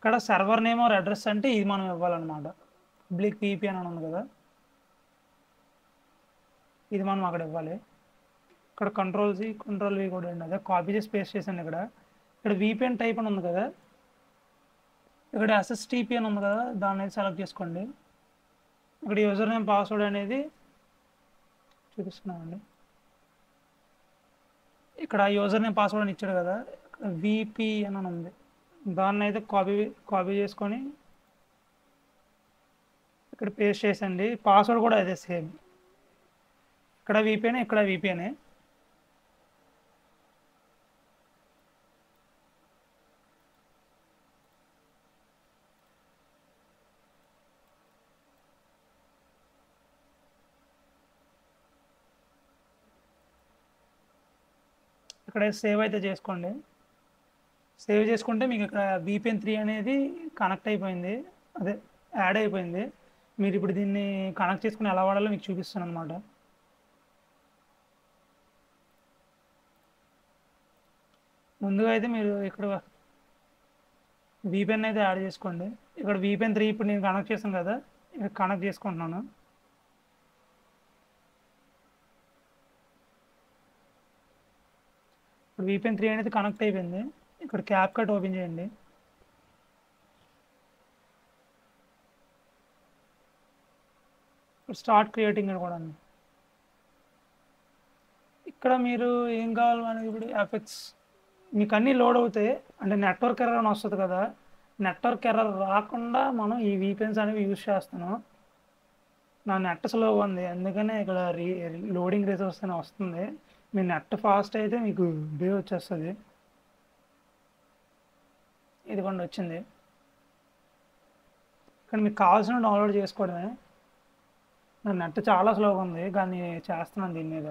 ఇక్కడ server name or address అంటే ఇది మనం ఇవ్వాలన్నమాట. పబ్లిక్ VPN అని ఉంది కదా, ఇది మనం అక్కడ ఇవ్వాలి. ఇక్కడ Ctrl+C Ctrl+V కూడా అండి, అదే కాపీ చేసి పేస్ట్ చేశాను. ఇక్కడ VPN టైప్ అని ఉంది కదా, ఇక్కడ SSTP అని ఉంది కదా, దాన్ని సెలెక్ట్ చేసుకోండి. ఇక్కడ యూజర్ నేమ్ పాస్వర్డ్ అనేది చూపిస్తున్నామండి. ఇక్కడ యూజర్ నేమ్ పాస్వర్డ్ అని ఇచ్చాడు కదా, ఇక్కడ VPN అని ఉంది, దాన్ని అయితే కాపీ చేసుకొని ఇక్కడ పేస్ట్ చేసండి. పాస్వర్డ్ కూడా అదే సేమ్, ఇక్కడ VPN ఇక్కడ VPN. ఇక్కడ సేవ్ అయితే చేసుకోండి. సేవ్ చేసుకుంటే మీకు ఇక్కడ VPN 3 అనేది కనెక్ట్ అయిపోయింది, అదే యాడ్ అయిపోయింది. మీరు ఇప్పుడు దీన్ని కనెక్ట్ చేసుకుని ఎలా వాడాలో మీకు చూపిస్తాను అనమాట. ముందుగా అయితే మీరు ఇక్కడ VPN అయితే యాడ్ చేసుకోండి. ఇక్కడ VPN 3 ఇప్పుడు నేను కనెక్ట్ చేశాను కదా, ఇక్కడ కనెక్ట్ చేసుకుంటున్నాను. ఇప్పుడు VPN 3 అనేది కనెక్ట్ అయిపోయింది. ఇక్కడ CapCut ఓపెన్ చేయండి. ఇప్పుడు స్టార్ట్ క్రియేటింగ్ అని కూడా ఉంది. ఇక్కడ మీరు ఏం కావాలనేది ఇప్పుడు ఎఫెక్ట్స్ మీకు అన్నీ లోడ్ అవుతాయి. అంటే నెట్వర్క్ ఎర్రర్ అని వస్తుంది కదా, నెట్వర్క్ ఎర్రర్ రాకుండా మనం ఈ VPNs అనేవి యూజ్ చేస్తున్నాం. నా నెట్ స్లోగా ఉంది, అందుకనే ఇక్కడ లోడింగ్ రిసోర్స్ అని వస్తుంది. మీ నెట్ ఫాస్ట్ అయితే మీకు వచ్చేస్తుంది. ఇదిగోండి వచ్చింది. ఇక్కడ మీకు కావాల్సిన డౌన్లోడ్ చేసుకోవడమే. నా నెట్ చాలా స్లోగా ఉంది కానీ చేస్తున్నాను దీని మీద.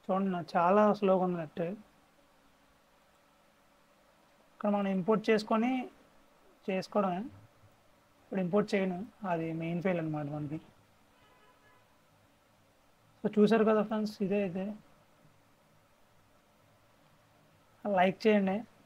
చూడండి నాకు చాలా స్లోగా ఉంది నెట్. ఇక్కడ మనం ఇంపోర్ట్ చేసుకోవడమే. ఇప్పుడు ఇంపోర్ట్ చేయను, అది మెయిన్ ఫైల్ అనమాట మనకి. సో చూసారు కదా ఫ్రెండ్స్, ఇదే లైక్ చేయండి.